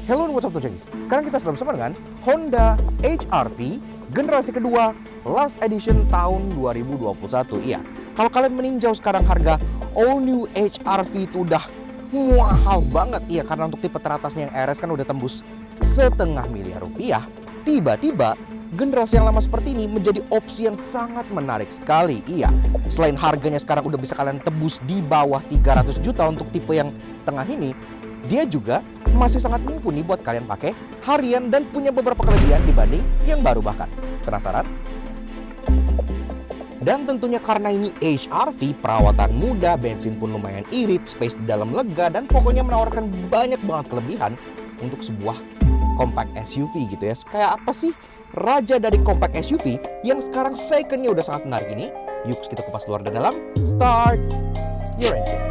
Hello and what's up guys. Sekarang kita sudah bersama dengan Honda HR-V generasi kedua last edition tahun 2021. Iya, kalau kalian meninjau sekarang harga all new HR-V itu udah mahal banget. Iya, karena untuk tipe teratasnya yang RS kan udah tembus setengah miliar rupiah. Tiba-tiba generasi yang lama seperti ini menjadi opsi yang sangat menarik sekali. Iya, selain harganya sekarang udah bisa kalian tebus di bawah 300 juta untuk tipe yang tengah ini, dia juga masih sangat mumpuni buat kalian pakai harian dan punya beberapa kelebihan dibanding yang baru bahkan. Penasaran? Dan tentunya karena ini HR-V, perawatan mudah, bensin pun lumayan irit, space di dalam lega, dan pokoknya menawarkan banyak banget kelebihan untuk sebuah compact SUV gitu ya. Kayak apa sih raja dari compact SUV yang sekarang secondnya udah sangat menarik ini? Yuk kita kupas luar dan dalam. Start your engine.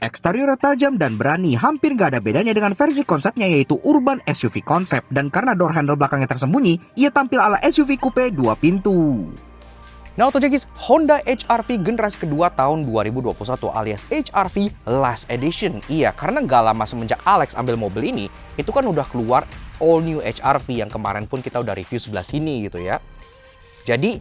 Eksterior tajam dan berani, hampir gak ada bedanya dengan versi konsepnya yaitu Urban SUV konsep. Dan karena door handle belakangnya tersembunyi, ia tampil ala SUV coupe 2 pintu. Nah guys, Honda HR-V generasi kedua tahun 2021 alias HR-V Last Edition. Iya, karena gak lama semenjak Alex ambil mobil ini, itu kan udah keluar all new HR-V yang kemarin pun kita udah review sebelah sini gitu ya. Jadi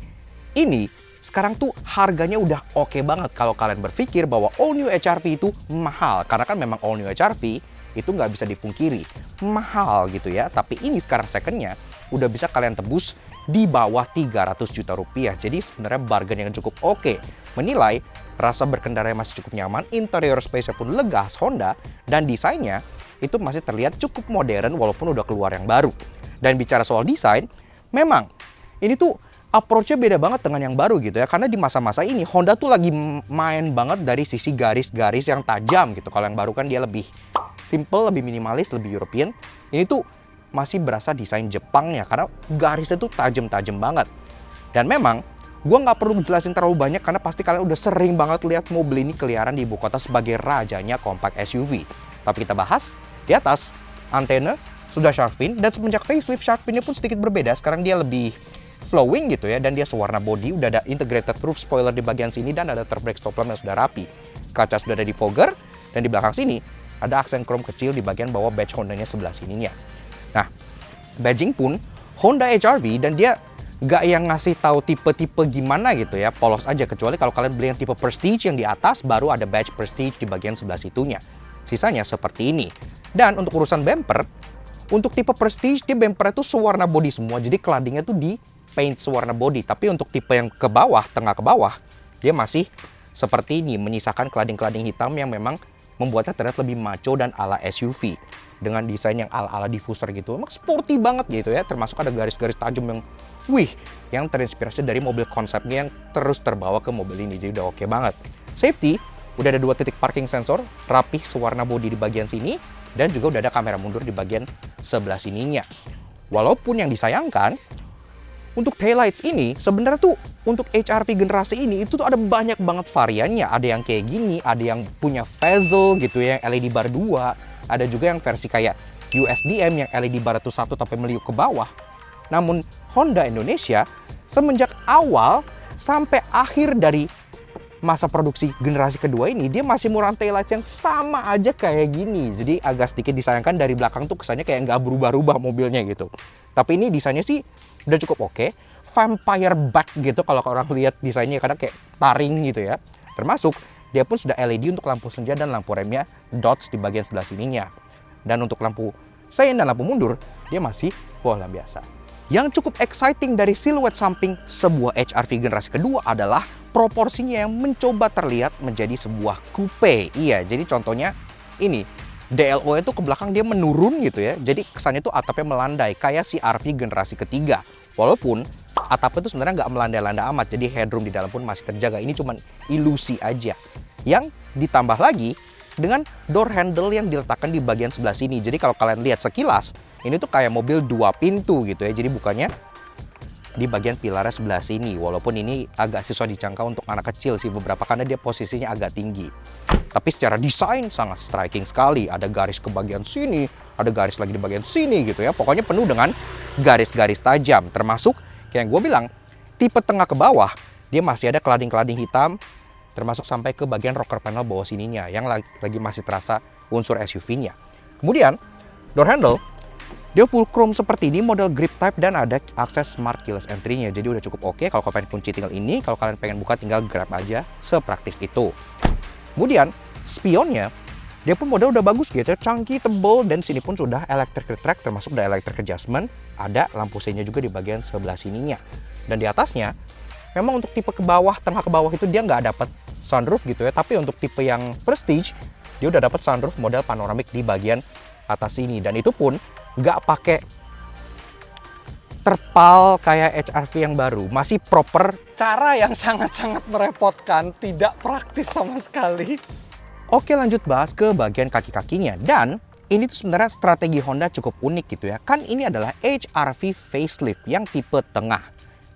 ini sekarang tuh harganya udah oke banget kalau kalian berpikir bahwa all new HR-V itu mahal. Karena kan memang all new HR-V itu nggak bisa dipungkiri mahal gitu ya. Tapi ini sekarang secondnya udah bisa kalian tebus di bawah 300 juta rupiah. Jadi sebenarnya bargain yang cukup oke. Menilai rasa berkendara yang masih cukup nyaman, interior space-nya pun lega Honda, dan desainnya itu masih terlihat cukup modern walaupun udah keluar yang baru. Dan bicara soal desain, memang ini tuh approach-nya beda banget dengan yang baru gitu ya. Karena di masa-masa ini Honda tuh lagi main banget dari sisi garis-garis yang tajam gitu. Kalau yang baru kan dia lebih simple, lebih minimalis, lebih European. Ini tuh masih berasa desain Jepangnya karena garisnya tuh tajam-tajam banget. Dan memang gue nggak perlu jelasin terlalu banyak karena pasti kalian udah sering banget lihat mobil ini keliaran di ibu kota sebagai rajanya compact SUV. Tapi kita bahas di atas, antena sudah shark fin, dan semenjak facelift shark fin-nya pun sedikit berbeda. Sekarang dia lebih flowing gitu ya, dan dia sewarna body, udah ada integrated roof spoiler di bagian sini dan ada turbo brake stop lamp yang sudah rapi. Kaca sudah ada di fogger, dan di belakang sini ada aksen chrome kecil di bagian bawah badge Honda-nya sebelah sininya. Nah, badging pun Honda HR-V, dan dia nggak yang ngasih tahu tipe-tipe gimana gitu ya, polos aja, kecuali kalau kalian beli yang tipe Prestige yang di atas baru ada badge Prestige di bagian sebelah situnya. Sisanya seperti ini. Dan untuk urusan bumper, untuk tipe Prestige dia bumper itu sewarna body semua, jadi claddingnya tuh di paint sewarna body. Tapi untuk tipe yang ke bawah, tengah ke bawah, dia masih seperti ini, menyisakan cladding-cladding hitam yang memang membuatnya terlihat lebih macho dan ala SUV dengan desain yang ala-ala diffuser gitu. Emang sporty banget gitu ya, termasuk ada garis-garis tajam yang yang terinspirasi dari mobil konsepnya yang terus terbawa ke mobil ini. Jadi udah oke banget. Safety, udah ada 2 titik parking sensor rapih sewarna body di bagian sini, dan juga udah ada kamera mundur di bagian sebelah sininya. Walaupun yang disayangkan, untuk taillights ini sebenarnya tuh untuk HR-V generasi ini itu tuh ada banyak banget variannya. Ada yang kayak gini, ada yang punya bezel gitu ya, yang LED bar 2, ada juga yang versi kayak USDM yang LED bar itu satu tapi meliuk ke bawah. Namun Honda Indonesia semenjak awal sampai akhir dari masa produksi generasi kedua ini, dia masih murah taillights yang sama aja kayak gini. Jadi agak sedikit disayangkan dari belakang tuh kesannya kayak nggak berubah-ubah mobilnya gitu. Tapi ini desainnya sih udah cukup oke. Vampire back gitu kalau orang lihat desainnya, karena kayak taring gitu ya. Termasuk dia pun sudah LED untuk lampu senja dan lampu remnya dots di bagian sebelah sininya. Dan untuk lampu sein dan lampu mundur dia masih bola biasa. Yang cukup exciting dari siluet samping sebuah HR-V generasi kedua adalah proporsinya yang mencoba terlihat menjadi sebuah coupe. Iya, jadi contohnya ini, DLO itu ke belakang dia menurun gitu ya. Jadi kesannya tuh atapnya melandai kayak si RV generasi ketiga. Walaupun atapnya itu sebenarnya nggak melandai-landai amat, jadi headroom di dalam pun masih terjaga. Ini cuma ilusi aja. Yang ditambah lagi dengan door handle yang diletakkan di bagian sebelah sini. Jadi kalau kalian lihat sekilas, ini tuh kayak mobil 2 pintu gitu ya. Jadi bukannya di bagian pilarnya sebelah sini. Walaupun ini agak susah dijangkau untuk anak kecil sih beberapa, karena dia posisinya agak tinggi. Tapi secara desain sangat striking sekali. Ada garis ke bagian sini, ada garis lagi di bagian sini gitu ya. Pokoknya penuh dengan garis-garis tajam. Termasuk kayak yang gue bilang, tipe tengah ke bawah, dia masih ada kelading-kelading hitam. Termasuk sampai ke bagian rocker panel bawah sininya, yang lagi masih terasa unsur SUV-nya. Kemudian, door handle, dia full chrome seperti ini, model grip type, dan ada akses smart keyless entry-nya. Jadi udah cukup oke. Kalau kalian kunci tinggal ini, kalau kalian pengen buka tinggal grab aja, sepraktis itu. Kemudian spionnya, dia pun model udah bagus gitu, chunky, tebal, dan sini pun sudah electric retract, termasuk udah electric adjustment. Ada lampu C-nya juga di bagian sebelah sininya. Dan di atasnya, memang untuk tipe ke bawah, tengah ke bawah itu dia nggak dapat sunroof gitu ya. Tapi untuk tipe yang prestige, dia udah dapat sunroof model panoramik di bagian atas sini. Dan itu pun nggak pakai terpal kayak HR-V yang baru, masih proper. Cara yang sangat-sangat merepotkan, tidak praktis sama sekali. Oke, lanjut bahas ke bagian kaki-kakinya. Dan ini tuh sebenarnya strategi Honda cukup unik gitu ya. Kan ini adalah HR-V facelift yang tipe tengah.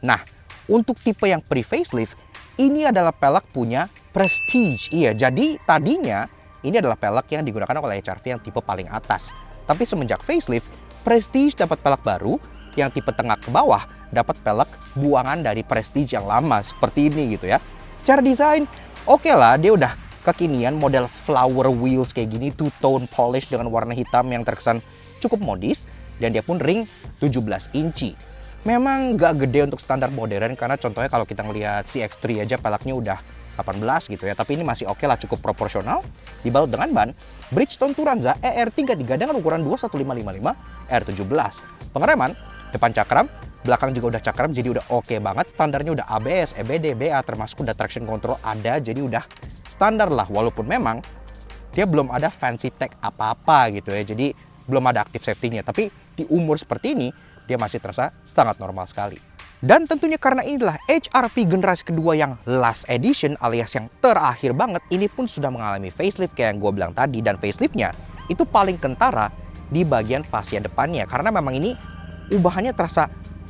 Nah, untuk tipe yang pre-facelift, ini adalah pelek punya Prestige. Iya, jadi tadinya ini adalah pelek yang digunakan oleh HR-V yang tipe paling atas. Tapi semenjak facelift, Prestige dapat pelek baru, yang tipe tengah ke bawah dapat pelek buangan dari Prestige yang lama seperti ini gitu ya. Secara desain oke lah, dia udah kekinian, model flower wheels kayak gini, two tone polish dengan warna hitam yang terkesan cukup modis, dan dia pun ring 17 inci. Memang gak gede untuk standar modern, karena contohnya kalau kita ngelihat CX-3 aja peleknya udah 18 gitu ya, tapi ini masih oke lah, cukup proporsional. Dibalut dengan ban Bridgestone Turanza ER33 dengan ukuran 21555 R17. Pengereman depan cakram, belakang juga udah cakram, jadi udah oke banget. Standarnya udah ABS, EBD, BA, termasuk udah traction control ada, jadi udah standar lah. Walaupun memang dia belum ada fancy tech apa-apa gitu ya, jadi belum ada active safety-nya. Tapi di umur seperti ini, dia masih terasa sangat normal sekali. Dan tentunya karena inilah HR-V generasi kedua yang last edition alias yang terakhir banget, ini pun sudah mengalami facelift kayak yang gue bilang tadi. Dan faceliftnya itu paling kentara di bagian fascia depannya, karena memang ini ubahannya terasa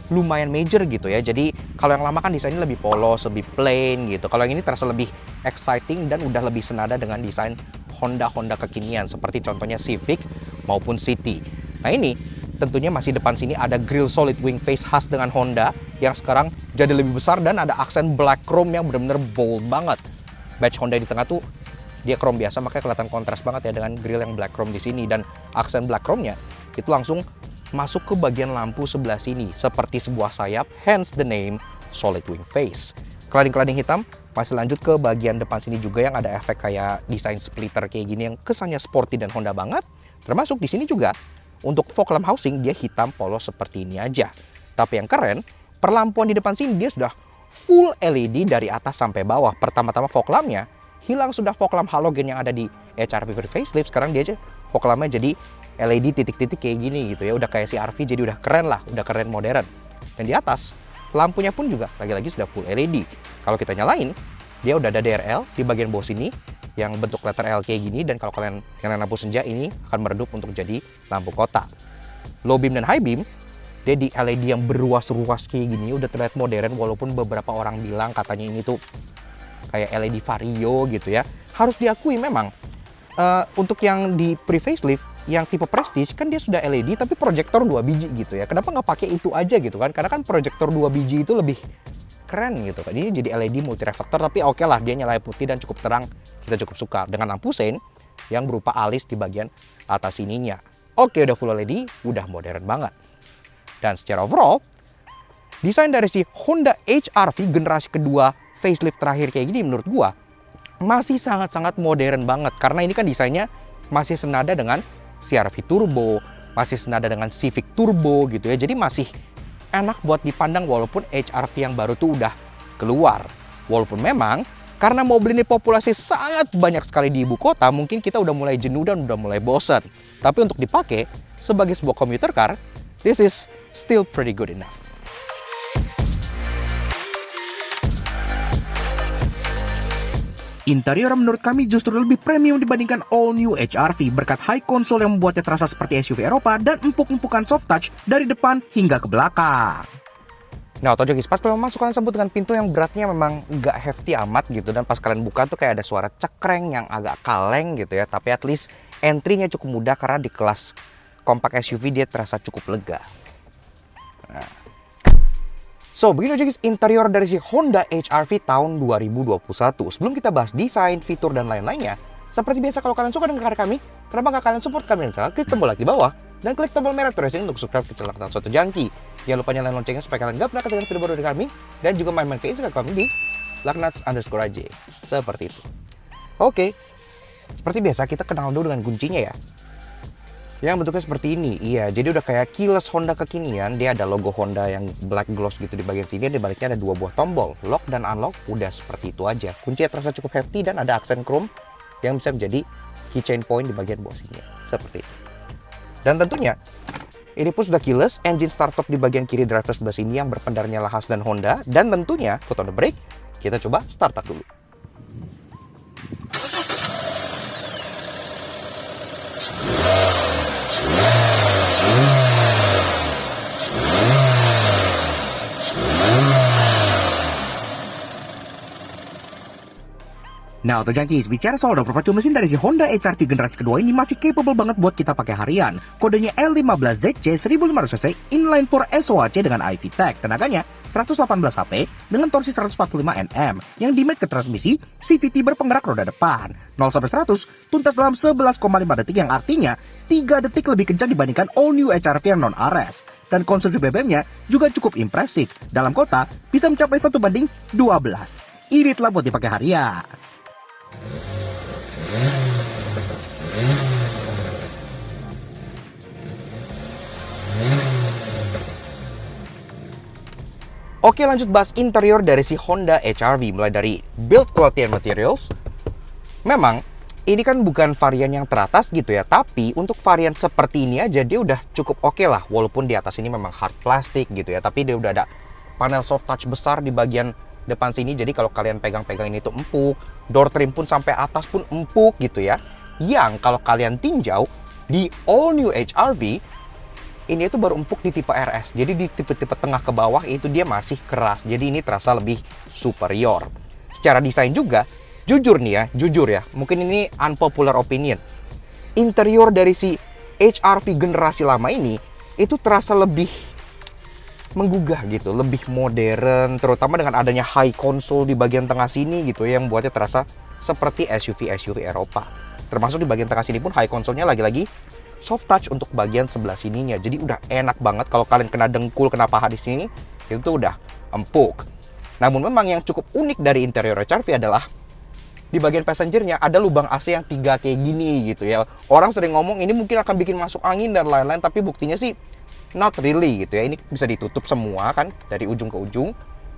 lumayan major gitu ya. Jadi kalau yang lama kan desainnya lebih polos, lebih plain gitu. Kalau yang ini terasa lebih exciting dan udah lebih senada dengan desain Honda kekinian seperti contohnya Civic maupun City. Nah ini tentunya masih depan sini ada grill solid wing face khas dengan Honda yang sekarang jadi lebih besar, dan ada aksen black chrome yang benar-benar bold banget. Badge Honda di tengah tuh dia chrome biasa, makanya kelihatan kontras banget ya dengan grill yang black chrome di sini, dan aksen black chrome-nya itu langsung masuk ke bagian lampu sebelah sini seperti sebuah sayap, hence the name solid wing face. Kelading-kelading hitam masih lanjut ke bagian depan sini juga yang ada efek kayak desain splitter kayak gini yang kesannya sporty dan Honda banget. Termasuk di sini juga untuk fog lamp housing dia hitam polos seperti ini aja. Tapi yang keren, perlampuan di depan sini dia sudah full LED dari atas sampai bawah. Pertama-tama fog lampnya hilang, sudah fog lamp halogen yang ada di HR-V facelift, sekarang dia aja fog lampnya jadi LED titik-titik kayak gini gitu ya. Udah kayak si RV, jadi udah keren lah, udah keren modern. Dan di atas lampunya pun juga lagi-lagi sudah full LED. Kalau kita nyalain, dia udah ada DRL di bagian bawah sini yang bentuk letter L kayak gini, dan kalau kalian nyalain lampu senja ini akan meredup untuk jadi lampu kota. Low beam dan high beam dia di LED yang beruas-ruas kayak gini, udah terlihat modern. Walaupun beberapa orang bilang katanya ini tuh kayak LED Vario gitu ya. Harus diakui memang untuk yang di pre-facelift yang tipe Prestige kan dia sudah LED tapi proyektor 2 biji gitu ya. Kenapa nggak pakai itu aja gitu kan? Karena kan proyektor 2 biji itu lebih keren gitu kan. Ini jadi LED multi reflektor, tapi oke lah, dia nyala putih dan cukup terang. Kita cukup suka dengan lampu sein yang berupa alis di bagian atas sininya. Oke, udah full LED, udah modern banget. Dan secara overall, desain dari si Honda HR-V generasi kedua facelift terakhir kayak gini menurut gua masih sangat-sangat modern banget, karena ini kan desainnya masih senada dengan CR-V Turbo, masih senada dengan Civic Turbo gitu ya. Jadi masih enak buat dipandang walaupun HR-V yang baru tuh udah keluar. Walaupun memang karena mobil ini populasi sangat banyak sekali di ibu kota, mungkin kita udah mulai jenuh dan udah mulai bosan. Tapi untuk dipakai sebagai sebuah commuter car, this is still pretty good enough. Interior menurut kami justru lebih premium dibandingkan all new HR-V berkat high console yang membuatnya terasa seperti SUV Eropa dan empuk-empukan soft touch dari depan hingga ke belakang. Nah, otomatis pas kalian masuk kalian sebut dengan pintu yang beratnya memang nggak hefty amat gitu, dan pas kalian buka tuh kayak ada suara cekreng yang agak kaleng gitu ya, tapi at least entry-nya cukup mudah karena di kelas compact SUV dia terasa cukup lega. Nah. So, begini aja guys interior dari si Honda HR-V tahun 2021. Sebelum kita bahas desain, fitur, dan lain-lainnya, seperti biasa kalau kalian suka dengan karya kami, kenapa nggak kalian support kami dengan cara klik tombol like di bawah, dan klik tombol merah tracing untuk subscribe ke channel Kenal Suatu Jangki. Jangan lupa nyalain loncengnya supaya kalian nggak pernah ketinggalan video baru dari kami, dan juga main-main ke Instagram kami di laknats_aj. Seperti itu. Oke, seperti biasa kita kenal dulu dengan kuncinya ya. Yang bentuknya seperti ini, iya. Jadi udah kayak keyless Honda kekinian. Dia ada logo Honda yang black gloss gitu di bagian sini. Di baliknya ada dua buah tombol, lock dan unlock. Udah seperti itu aja. Kuncinya terasa cukup hefty dan ada aksen chrome yang bisa menjadi keychain point di bagian bawah sini. Seperti itu. Dan tentunya ini pun sudah keyless. Engine start stop di bagian kiri driver sebelah sini yang berpendar nyala khas dan Honda. Dan tentunya foot on the brake. Kita coba start up dulu. Nah, Auto Junkies, bicara soal roda perpacu mesin dari si Honda HR-V generasi kedua ini masih capable banget buat kita pakai harian. Kodenya L15ZC 1500cc inline 4 SOHC dengan IV Tech. Tenaganya 118 HP dengan torsi 145 Nm yang dimate ke transmisi CVT berpenggerak roda depan. 0-100 tuntas dalam 11,5 detik yang artinya 3 detik lebih kencang dibandingkan all new HR-V yang non-RS. Dan konsumsi BBM-nya juga cukup impresif. Dalam kota bisa mencapai 1:12. Iritlah buat dipakai harian. Oke, lanjut bahas interior dari si Honda HR-V. Mulai dari build quality and materials. Memang ini kan bukan varian yang teratas gitu ya, tapi untuk varian seperti ini aja dia udah cukup oke lah. Walaupun di atas ini memang hard plastik gitu ya, tapi dia udah ada panel soft touch besar di bagian depan sini. Jadi kalau kalian pegang-pegang ini tuh empuk. Door trim pun sampai atas pun empuk gitu ya. Yang kalau kalian tinjau di all new HR-V ini tuh baru empuk di tipe RS. Jadi di tipe-tipe tengah ke bawah itu dia masih keras. Jadi ini terasa lebih superior. Secara desain juga, jujur ya, mungkin ini unpopular opinion. Interior dari si HR-V generasi lama ini itu terasa lebih menggugah gitu, lebih modern, terutama dengan adanya high console di bagian tengah sini gitu yang buatnya terasa seperti SUV Eropa. Termasuk di bagian tengah sini pun high console-nya lagi-lagi soft touch untuk bagian sebelah sininya. Jadi udah enak banget kalau kalian kena dengkul, kena paha di sini, itu tuh udah empuk. Namun memang yang cukup unik dari interior HR-V adalah di bagian passengernya ada lubang AC yang 3 kayak gini gitu ya. Orang sering ngomong ini mungkin akan bikin masuk angin dan lain-lain, tapi buktinya sih not really gitu ya. Ini bisa ditutup semua kan dari ujung ke ujung.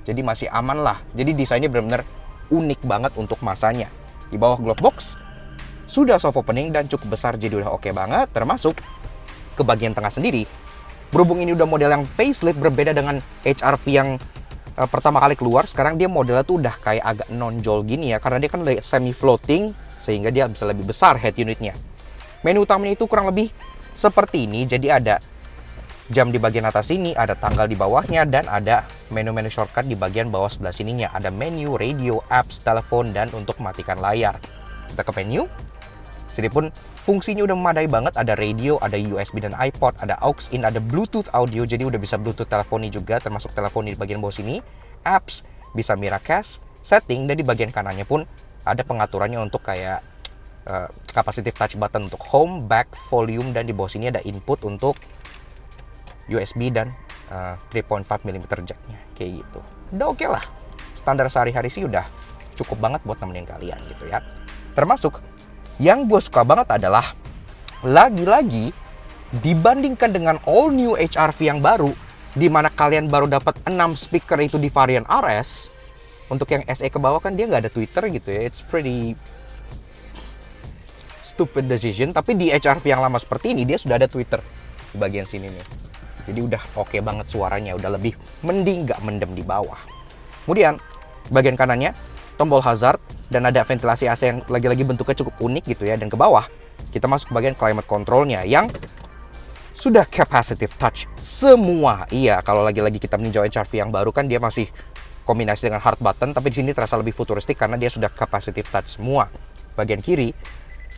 Jadi masih aman lah. Jadi desainnya benar-benar unik banget untuk masanya. Di bawah glove box sudah soft opening dan cukup besar, jadi udah oke banget. Termasuk ke bagian tengah sendiri. Berhubung ini udah model yang facelift berbeda dengan HR-V yang pertama kali keluar. Sekarang dia modelnya tuh udah kayak agak nonjol gini ya, karena dia kan semi floating sehingga dia bisa lebih besar head unitnya. Menu utamanya itu kurang lebih seperti ini. Jadi ada jam di bagian atas sini, ada tanggal di bawahnya, dan ada menu-menu shortcut di bagian bawah sebelah sininya. Ada menu, radio, apps, telepon, dan untuk matikan layar. Kita ke menu. Sini pun fungsinya udah memadai banget. Ada radio, ada USB dan iPod, ada aux in, ada Bluetooth audio. Jadi udah bisa Bluetooth teleponi juga, termasuk teleponi di bagian bawah sini. Apps, bisa Miracast, setting, dan di bagian kanannya pun ada pengaturannya untuk kayak capacitive touch button untuk home, back, volume, dan di bawah sini ada input untuk USB dan 3.5 mm jacknya kayak gitu. Udah oke lah, standar sehari-hari sih udah cukup banget buat nemenin kalian gitu ya. Termasuk yang gue suka banget adalah lagi-lagi dibandingkan dengan all new HR-V yang baru, di mana kalian baru dapat 6 speaker itu di varian RS. Untuk yang SE ke bawah kan dia nggak ada Twitter gitu ya. It's pretty stupid decision. Tapi di HR-V yang lama seperti ini dia sudah ada Twitter di bagian sini nih. Jadi udah oke banget suaranya, udah lebih mending nggak mendem di bawah. Kemudian bagian kanannya tombol hazard dan ada ventilasi AC yang lagi-lagi bentuknya cukup unik gitu ya. Dan ke bawah kita masuk ke bagian climate control-nya yang sudah capacitive touch semua. Iya, kalau lagi-lagi kita meninjau HR-V yang baru kan dia masih kombinasi dengan hard button, tapi di sini terasa lebih futuristik karena dia sudah capacitive touch semua. Bagian kiri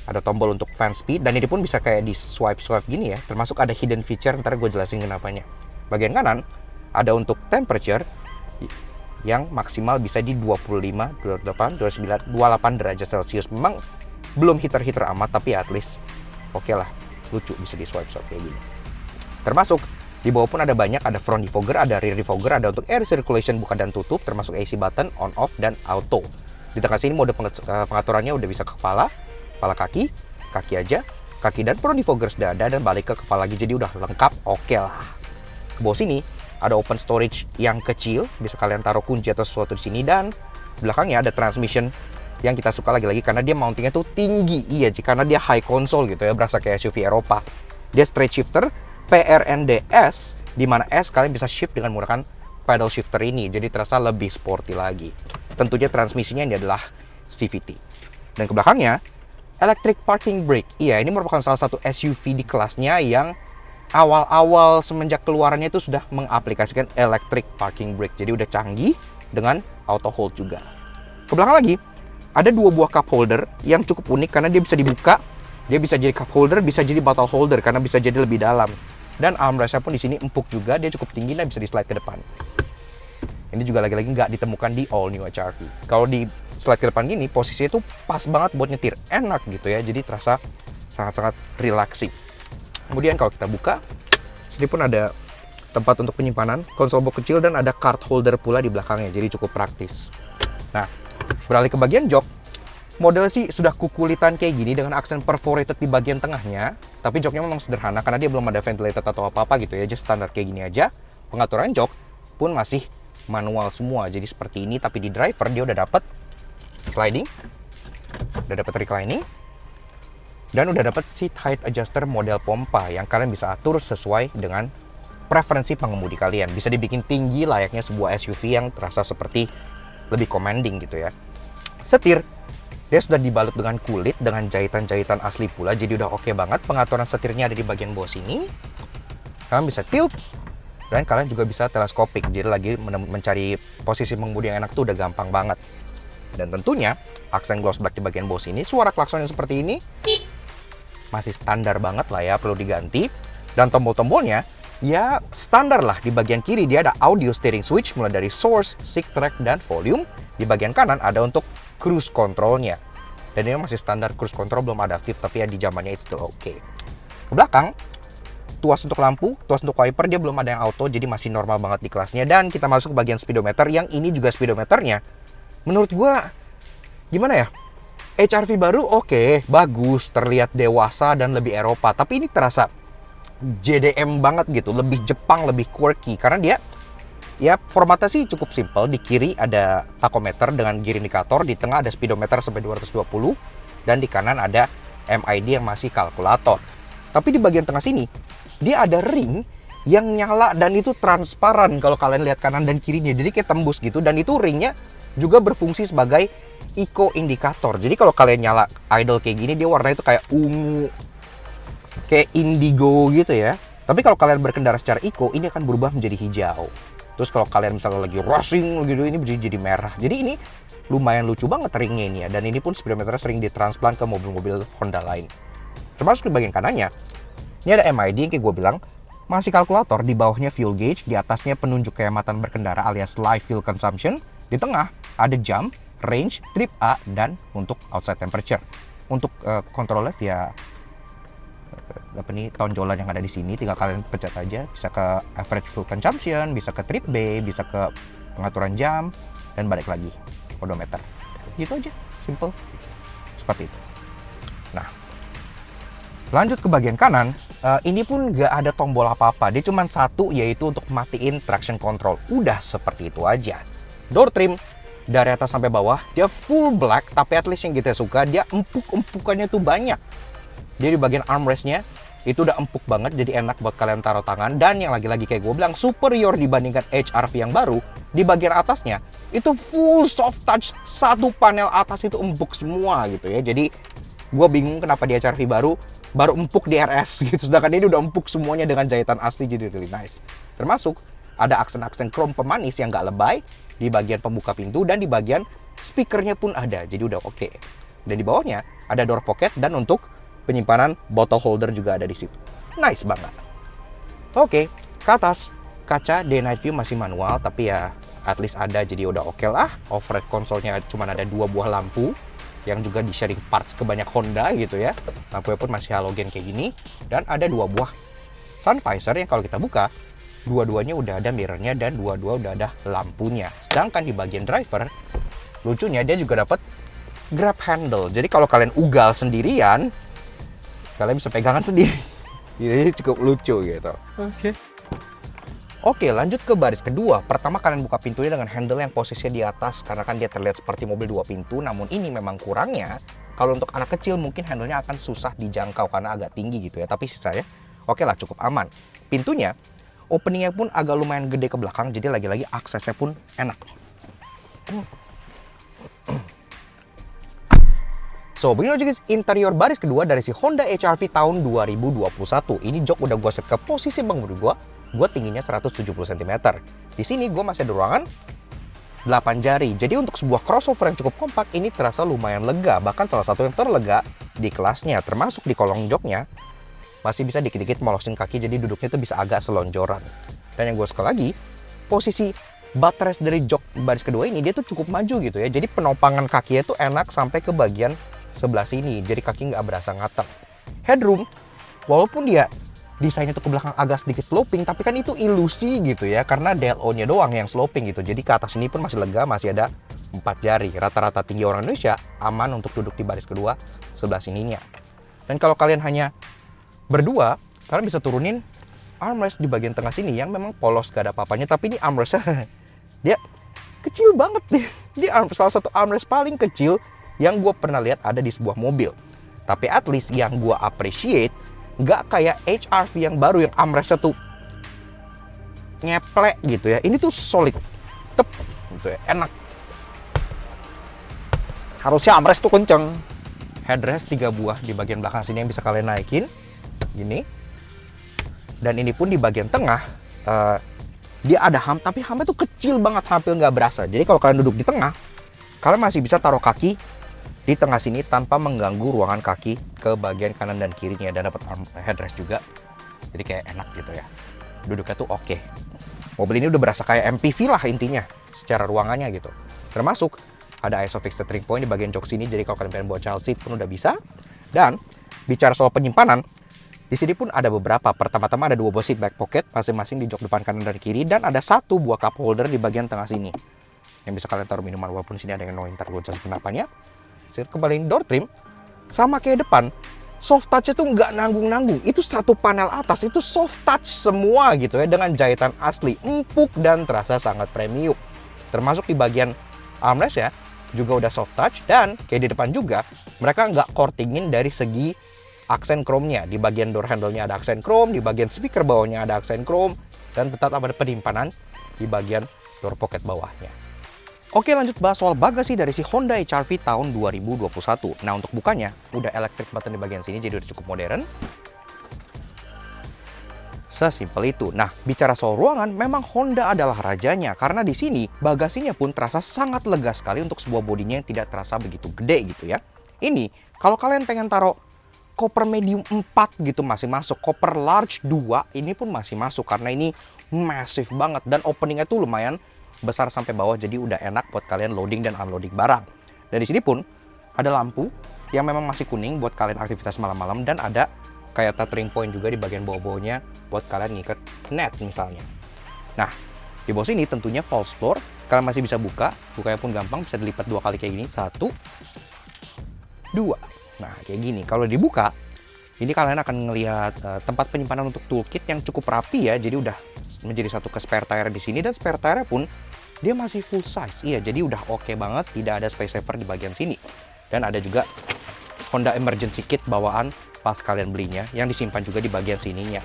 ada tombol untuk fan speed dan ini pun bisa kayak di swipe gini ya, termasuk ada hidden feature, ntar gue jelasin kenapanya. Bagian kanan ada untuk temperature yang maksimal bisa di 25, 28, 29, 28 derajat Celcius. Memang belum heater amat, tapi at least oke lah, lucu bisa di swipe kayak gini. Termasuk di bawah pun ada banyak, ada front defogger, ada rear defogger, ada untuk air circulation buka dan tutup, termasuk AC button, on off dan auto. Di tengah sini mode pengaturannya udah bisa ke kepala kaki aja, kaki dan front defogger sudah ada dan balik ke kepala lagi, jadi udah lengkap, oke lah. Ke bawah sini ada open storage yang kecil, bisa kalian taruh kunci atau sesuatu di sini, dan belakangnya ada transmission yang kita suka lagi-lagi karena dia mountingnya tuh tinggi, iya sih, karena dia high console gitu ya, berasa kayak SUV Eropa. Dia straight shifter PRNDS, di mana S kalian bisa shift dengan menggunakan pedal shifter ini, jadi terasa lebih sporty lagi. Tentunya transmisinya ini adalah CVT. Dan ke belakangnya electric parking brake. Iya, ini merupakan salah satu SUV di kelasnya yang awal-awal semenjak keluarannya itu sudah mengaplikasikan electric parking brake. Jadi udah canggih dengan auto hold juga. Ke belakang lagi ada dua buah cup holder yang cukup unik karena dia bisa dibuka. Dia bisa jadi cup holder, bisa jadi bottle holder karena bisa jadi lebih dalam. Dan armrestnya pun di sini empuk juga, dia cukup tinggi dan bisa di slide ke depan. Ini juga lagi-lagi nggak ditemukan di all new HR-V. Kalau di slide ke depan gini, posisinya itu pas banget buat nyetir, enak gitu ya. Jadi terasa sangat-sangat relaxing. Kemudian kalau kita buka, sini pun ada tempat untuk penyimpanan, konsol box kecil dan ada card holder pula di belakangnya. Jadi cukup praktis. Nah, beralih ke bagian jok. Model sih sudah kukulitan kayak gini dengan aksen perforated di bagian tengahnya. Tapi joknya memang sederhana karena dia belum ada ventilated atau apa-apa gitu ya. Just standar kayak gini aja. Pengaturan jok pun masih manual semua. Jadi seperti ini, tapi di driver dia udah dapat sliding, udah dapat reclining, dan udah dapat seat height adjuster model pompa yang kalian bisa atur sesuai dengan preferensi pengemudi kalian. Bisa dibikin tinggi layaknya sebuah SUV yang terasa seperti lebih commanding gitu ya. Setir dia sudah dibalut dengan kulit dengan jahitan-jahitan asli pula, jadi udah oke banget. Pengaturan setirnya ada di bagian bawah sini. Kalian bisa tilt dan kalian juga bisa teleskopik. Jadi lagi mencari posisi mengemudi yang enak tuh udah gampang banget. Dan tentunya aksen gloss black di bagian bawah sini, suara klakson yang seperti ini masih standar banget lah ya, perlu diganti. Dan tombol-tombolnya ya standar lah. Di bagian kiri dia ada audio steering switch mulai dari source, seek track, dan volume. Di bagian kanan ada untuk cruise controlnya. Dan ini masih standar cruise control, belum adaptif, tapi ya di zamannya it's still okay. Ke belakang, tuas untuk lampu, tuas untuk wiper dia belum ada yang auto, jadi masih normal banget di kelasnya. Dan kita masuk ke bagian speedometer, yang ini juga speedometernya menurut gua gimana ya? HR-V baru oke, bagus, terlihat dewasa dan lebih Eropa, tapi ini terasa JDM banget gitu, lebih Jepang, lebih quirky karena dia ya formatnya sih cukup simple. Di kiri ada tachometer dengan gear indikator, di tengah ada speedometer sampai 220, dan di kanan ada MID yang masih kalkulator. Tapi di bagian tengah sini dia ada ring yang nyala dan itu transparan kalau kalian lihat kanan dan kirinya, jadi kayak tembus gitu. Dan itu ringnya juga berfungsi sebagai eco indikator. Jadi kalau kalian nyala idle kayak gini, dia warnanya itu kayak ungu, kayak indigo gitu ya. Tapi kalau kalian berkendara secara eco, ini akan berubah menjadi hijau. Terus kalau kalian misalnya lagi racing gitu, ini jadi merah. Jadi ini lumayan lucu banget ringnya ini ya. Dan ini pun speedometer sering ditransplant ke mobil-mobil Honda lain. Termasuk di bagian kanannya, ini ada MID yang kayak gue bilang, masih kalkulator. Di bawahnya fuel gauge, di atasnya penunjuk kehematan berkendara alias live fuel consumption. Di tengah ada jam, range, trip A, dan untuk outside temperature. Untuk kontrolnya via apa nih, tonjolan yang ada di sini, tinggal kalian pencet aja, bisa ke average fuel consumption, bisa ke trip B, bisa ke pengaturan jam, dan balik lagi odometer. Gitu aja, simple seperti itu. Nah, Lanjut ke bagian kanan, ini pun nggak ada tombol apa-apa. Dia cuma satu, yaitu untuk matiin traction control. Udah seperti itu aja. Door trim, dari atas sampai bawah, dia full black, tapi at least yang kita suka, dia empuk-empukannya tuh banyak. Dia di bagian armrestnya, itu udah empuk banget, jadi enak buat kalian taruh tangan. Dan yang lagi-lagi kayak gue bilang, superior dibandingkan HR-V yang baru, di bagian atasnya, itu full soft touch, satu panel atas itu empuk semua gitu ya. Jadi, gue bingung kenapa di HR-V baru empuk di RS gitu, sedangkan ini udah empuk semuanya dengan jahitan asli, jadi really nice. Termasuk ada aksen-aksen chrome pemanis yang gak lebay di bagian pembuka pintu, dan di bagian speakernya pun ada, jadi udah oke. Dan di bawahnya ada door pocket, dan untuk penyimpanan bottle holder juga ada di situ. Nice banget. Oke, ke atas kaca day night view masih manual, tapi ya at least ada, jadi udah oke lah. Overhead console-nya cuma ada 2 buah lampu yang juga di sharing parts ke banyak Honda gitu ya. Lampunya pun masih halogen kayak gini, dan ada 2 buah sun visor yang kalau kita buka, dua-duanya udah ada mirrornya dan dua-dua udah ada lampunya. Sedangkan di bagian driver, lucunya dia juga dapat grab handle. Jadi kalau kalian ugal sendirian, kalian bisa pegangan sendiri. Jadi cukup lucu gitu. Oke, lanjut ke baris kedua. Pertama kalian buka pintunya dengan handle yang posisinya di atas, karena kan dia terlihat seperti mobil 2 pintu. Namun ini memang kurangnya, kalau untuk anak kecil mungkin handle-nya akan susah dijangkau karena agak tinggi gitu ya. Tapi sisanya oke lah, cukup aman. Pintunya, openingnya pun agak lumayan gede ke belakang, jadi lagi-lagi aksesnya pun enak. So, begini aja guys, interior baris kedua dari si Honda HR-V tahun 2021. Ini jok udah gue set ke posisi pengemudi gue tingginya 170 cm. Di sini gue masih ada ruangan 8 jari. Jadi untuk sebuah crossover yang cukup kompak, ini terasa lumayan lega. Bahkan salah satu yang terlega di kelasnya, termasuk di kolong joknya, masih bisa dikit-dikit molosin kaki, jadi duduknya tuh bisa agak selonjoran. Dan yang gue suka lagi, posisi buttress dari jok baris kedua ini, dia tuh cukup maju gitu ya. Jadi penopangan kakinya tuh enak sampai ke bagian sebelah sini, jadi kaki nggak berasa ngatek. Headroom, walaupun dia desainnya tuh ke belakang agak sedikit sloping, tapi kan itu ilusi gitu ya, karena DLO-nya doang yang sloping gitu. Jadi ke atas ini pun masih lega, masih ada 4 jari. Rata-rata tinggi orang Indonesia aman untuk duduk di baris kedua sebelah sininya. Dan kalau kalian hanya berdua, kalian bisa turunin armrest di bagian tengah sini yang memang polos, gak ada apa-apanya. Tapi ini armrestnya dia kecil banget nih. Dia salah satu armrest paling kecil yang gue pernah lihat ada di sebuah mobil. Tapi at least yang gue appreciate, nggak kayak HR-V yang baru yang armrestnya tuh ngeplek gitu ya. Ini tuh solid, tep gitu ya, enak. Harusnya armrest tuh kenceng. Headrest 3 buah di bagian belakang sini yang bisa kalian naikin gini. Dan ini pun di bagian tengah dia ada ham, tapi hamnya tuh kecil banget, hampir nggak berasa. Jadi kalau kalian duduk di tengah, kalian masih bisa taruh kaki di tengah sini tanpa mengganggu ruangan kaki ke bagian kanan dan kirinya, dan dapat headrest juga. Jadi kayak enak gitu ya. Duduknya tuh oke. Mobil ini udah berasa kayak MPV lah intinya secara ruangannya gitu. Termasuk ada ISOFIX steering point di bagian jok sini, jadi kalau kalian pengen bawa child seat pun udah bisa. Dan bicara soal penyimpanan, di sini pun ada beberapa. Pertama-tama ada 2 buah seat back pocket masing-masing di jok depan kanan dan kiri, dan ada 1 buah cup holder di bagian tengah sini yang bisa kalian taruh minuman, walaupun sini ada yang no ntar gue jelasin kenapanya. Saya kembaliin door trim, sama kayak depan, soft touch itu nggak nanggung-nanggung. Itu satu panel atas, itu soft touch semua gitu ya, dengan jahitan asli, empuk dan terasa sangat premium. Termasuk di bagian armrest ya, juga udah soft touch, dan kayak di depan juga, mereka nggak kortingin dari segi aksen chrome-nya. Di bagian door handle-nya ada aksen chrome, di bagian speaker bawahnya ada aksen chrome, dan tetap ada penyimpanan di bagian door pocket bawahnya. Oke, lanjut bahas soal bagasi dari si Honda HR-V tahun 2021. Nah, untuk bukanya udah electric button di bagian sini, jadi udah cukup modern. Sesimpel itu. Nah, bicara soal ruangan, memang Honda adalah rajanya, karena di sini bagasinya pun terasa sangat lega sekali untuk sebuah bodinya yang tidak terasa begitu gede gitu ya. Ini kalau kalian pengen taruh koper medium 4 gitu masih masuk, koper large 2 ini pun masih masuk, karena ini massive banget dan openingnya tuh lumayan besar sampai bawah, jadi udah enak buat kalian loading dan unloading barang. Dan di sini pun ada lampu yang memang masih kuning buat kalian aktivitas malam-malam, dan ada kayak tethering point juga di bagian bawah-bawahnya buat kalian ngikat net misalnya. Nah, di bawah sini tentunya false floor, kalian masih bisa buka, bukanya pun gampang, bisa dilipat 2 kali kayak gini, 1, 2. Nah, kayak gini. Kalau dibuka, Ini kalian akan ngelihat tempat penyimpanan untuk toolkit yang cukup rapi ya. Jadi udah menjadi satu ke spare tire di sini, dan spare tire pun dia masih full size. Iya, jadi udah oke banget, tidak ada space saver di bagian sini. Dan ada juga Honda emergency kit bawaan pas kalian belinya yang disimpan juga di bagian sininya.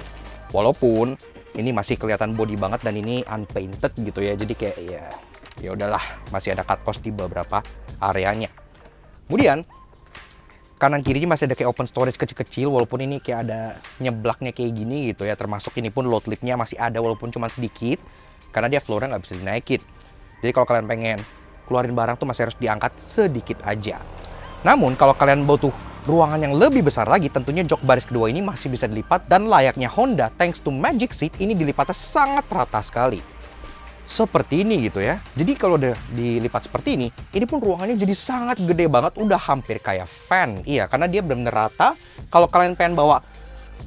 Walaupun ini masih kelihatan body banget dan ini unpainted gitu ya. Jadi kayak ya udahlah, masih ada cut cost di beberapa areanya. Kemudian kanan kirinya masih ada kayak open storage kecil-kecil, walaupun ini kayak ada nyeblaknya kayak gini gitu ya. Termasuk ini pun load liftnya masih ada walaupun cuma sedikit, karena dia floornya nggak bisa dinaikin. Jadi kalau kalian pengen keluarin barang tuh masih harus diangkat sedikit aja. Namun kalau kalian butuh ruangan yang lebih besar lagi, tentunya jok baris kedua ini masih bisa dilipat, dan layaknya Honda thanks to Magic Seat ini dilipatnya sangat rata sekali. Seperti ini gitu ya. Jadi kalau udah dilipat seperti ini pun ruangannya jadi sangat gede banget, udah hampir kayak van. Iya, karena dia benar-benar rata. Kalau kalian pengen bawa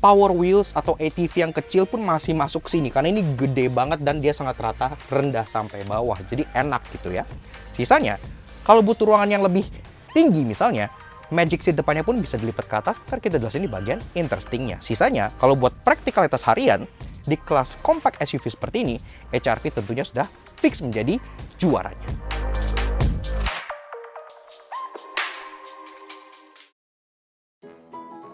Power Wheels atau ATV yang kecil pun masih masuk sini, karena ini gede banget dan dia sangat rata, rendah sampai bawah. Jadi enak gitu ya. Sisanya, kalau butuh ruangan yang lebih tinggi misalnya, Magic Seat depannya pun bisa dilipat ke atas. Ntar kita jelasin di bagian interestingnya. Sisanya, kalau buat praktikalitas harian, di kelas compact SUV seperti ini, HR-V tentunya sudah fix menjadi juaranya.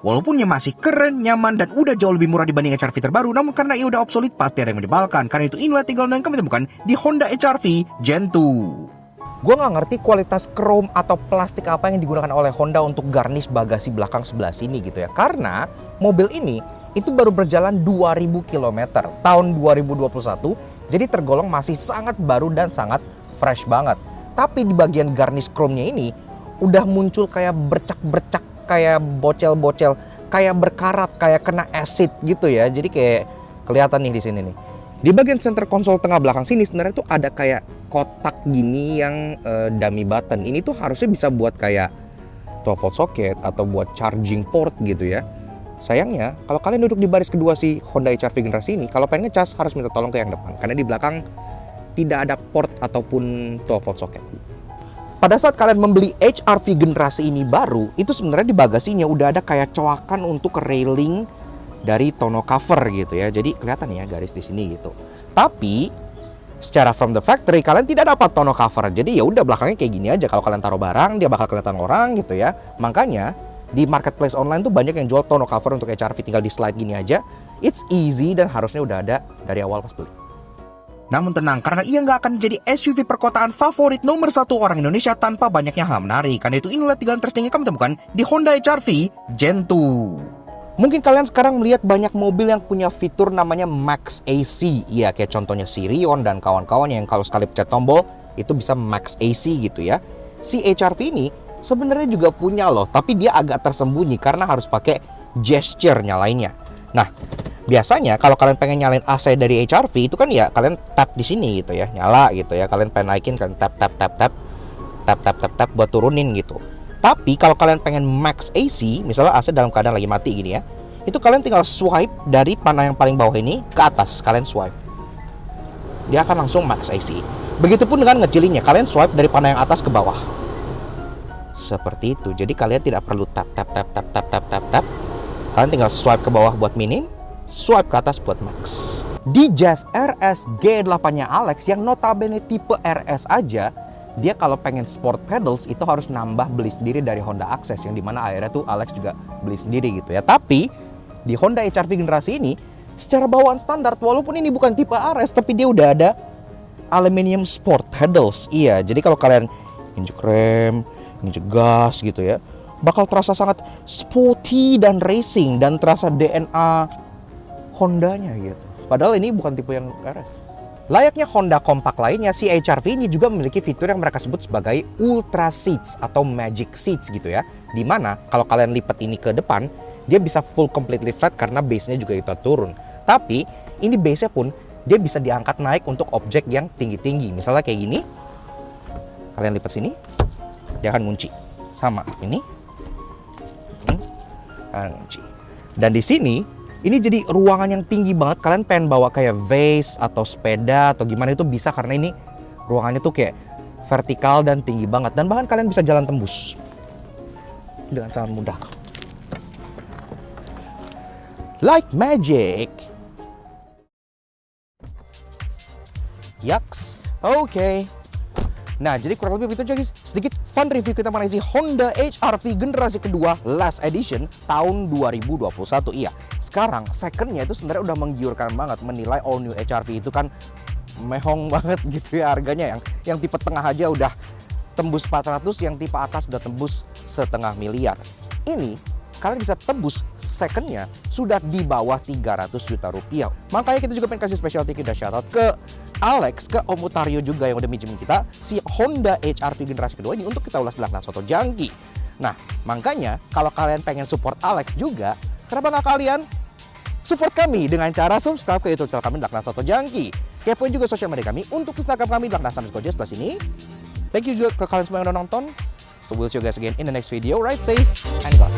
Walaupun ia masih keren, nyaman, dan udah jauh lebih murah dibanding HR-V terbaru, namun karena ia udah obsolete pasti ada yang menyebalkan. Karena itu inilah tinggal yang kami temukan di Honda HR-V Gen 2. Gue nggak ngerti kualitas chrome atau plastik apa yang digunakan oleh Honda untuk garnish bagasi belakang sebelah sini gitu ya. Karena mobil ini itu baru berjalan 2000 km tahun 2021. Jadi tergolong masih sangat baru dan sangat fresh banget. Tapi di bagian garnish chrome-nya ini udah muncul kayak bercak-bercak, kayak bocel-bocel, kayak berkarat, kayak kena acid gitu ya. Jadi kayak kelihatan nih di sini nih. Di bagian center konsol tengah belakang sini sebenarnya tuh ada kayak kotak gini yang dummy button. Ini tuh harusnya bisa buat kayak 12 volt socket atau buat charging port gitu ya. Sayangnya kalau kalian duduk di baris kedua si Honda HR-V generasi ini, kalau pengen ngecas harus minta tolong ke yang depan, karena di belakang tidak ada port ataupun 12 volt socket. Pada saat kalian membeli HR-V generasi ini baru, itu sebenarnya di bagasinya udah ada kayak coakan untuk railing dari tonneau cover gitu ya. Jadi kelihatan ya garis di sini gitu. Tapi secara from the factory kalian tidak dapat tonneau cover. Jadi ya udah belakangnya kayak gini aja. Kalau kalian taruh barang dia bakal kelihatan orang gitu ya. Makanya di marketplace online tuh banyak yang jual tonneau cover untuk HR-V, tinggal di slide gini aja. It's easy dan harusnya udah ada dari awal pas beli. Namun tenang, karena ia nggak akan menjadi SUV perkotaan favorit nomor 1 orang Indonesia tanpa banyaknya hal menarik. Karena itu inilah 3 interesting yang kami temukan di Honda HR-V Gen 2. Mungkin kalian sekarang melihat banyak mobil yang punya fitur namanya Max AC. Iya, kayak contohnya Sirion dan kawan-kawan yang kalau sekali pencet tombol itu bisa Max AC gitu ya. Si HR-V ini sebenarnya juga punya loh, tapi dia agak tersembunyi karena harus pakai gesture nyalainnya. Nah, biasanya kalau kalian pengen nyalain AC dari HR-V itu kan ya kalian tap di sini gitu ya, nyala gitu ya. Kalian pengen naikin kalian tap buat turunin gitu. Tapi kalau kalian pengen Max AC, misalnya AC dalam keadaan lagi mati gini ya, itu kalian tinggal swipe dari panah yang paling bawah ini ke atas, kalian swipe. Dia akan langsung Max AC. Begitupun dengan ngecilinnya, kalian swipe dari panah yang atas ke bawah. Seperti itu. Jadi kalian tidak perlu tap. Kalian tinggal swipe ke bawah buat minim, swipe ke atas buat max. Di Jazz RS G8-nya Alex yang notabene tipe RS aja, dia kalau pengen sport pedals itu harus nambah beli sendiri dari Honda Access, yang dimana akhirnya tuh Alex juga beli sendiri gitu ya. Tapi di Honda HR-V generasi ini secara bawaan standar, walaupun ini bukan tipe RS, tapi dia udah ada aluminium sport pedals. Iya, jadi kalau kalian injek rem, injek gas gitu ya, bakal terasa sangat sporty dan racing dan terasa DNA Hondanya gitu. Padahal ini bukan tipe yang RS. Layaknya Honda kompak lainnya, si HR-V ini juga memiliki fitur yang mereka sebut sebagai Ultra Seats atau Magic Seats gitu ya. Dimana kalau kalian lipat ini ke depan, dia bisa full completely flat karena base-nya juga itu turun. Tapi ini base-nya pun dia bisa diangkat naik untuk objek yang tinggi-tinggi. Misalnya kayak gini, kalian lipat sini, dia akan ngunci. Sama ini, ngunci. Dan di sini, ini jadi ruangan yang tinggi banget. Kalian pengen bawa kayak vase atau sepeda atau gimana itu bisa, karena ini ruangannya tuh kayak vertikal dan tinggi banget. Dan bahkan kalian bisa jalan tembus dengan sangat mudah. like magic. Yaks, oke. Nah, jadi kurang lebih itu aja guys, sedikit fun review kita mengenai si Honda HR-V generasi kedua last edition tahun 2021. Iya, sekarang secondnya itu sebenarnya udah menggiurkan banget, menilai all new HR-V itu kan mehong banget gitu ya harganya. Yang tipe tengah aja udah tembus 400, yang tipe atas udah tembus setengah miliar. Ini kalian bisa tembus secondnya sudah di bawah 300 juta rupiah. Makanya kita juga pengen kasih special ticket dan shoutout ke Alex, ke Om Utario juga yang udah minjemin kita si Honda HR-V generasi kedua ini untuk kita ulas belakang soto jangki. Nah, makanya kalau kalian pengen support Alex juga, kenapa nggak kalian support kami dengan cara subscribe ke YouTube channel kami Belakang Soto Jangki. Kepoin juga sosial media kami untuk Instagram kami Belakang_Jazz plus ini. Thank you juga ke kalian semua yang udah nonton. So we'll see you guys again in the next video. Ride safe and God.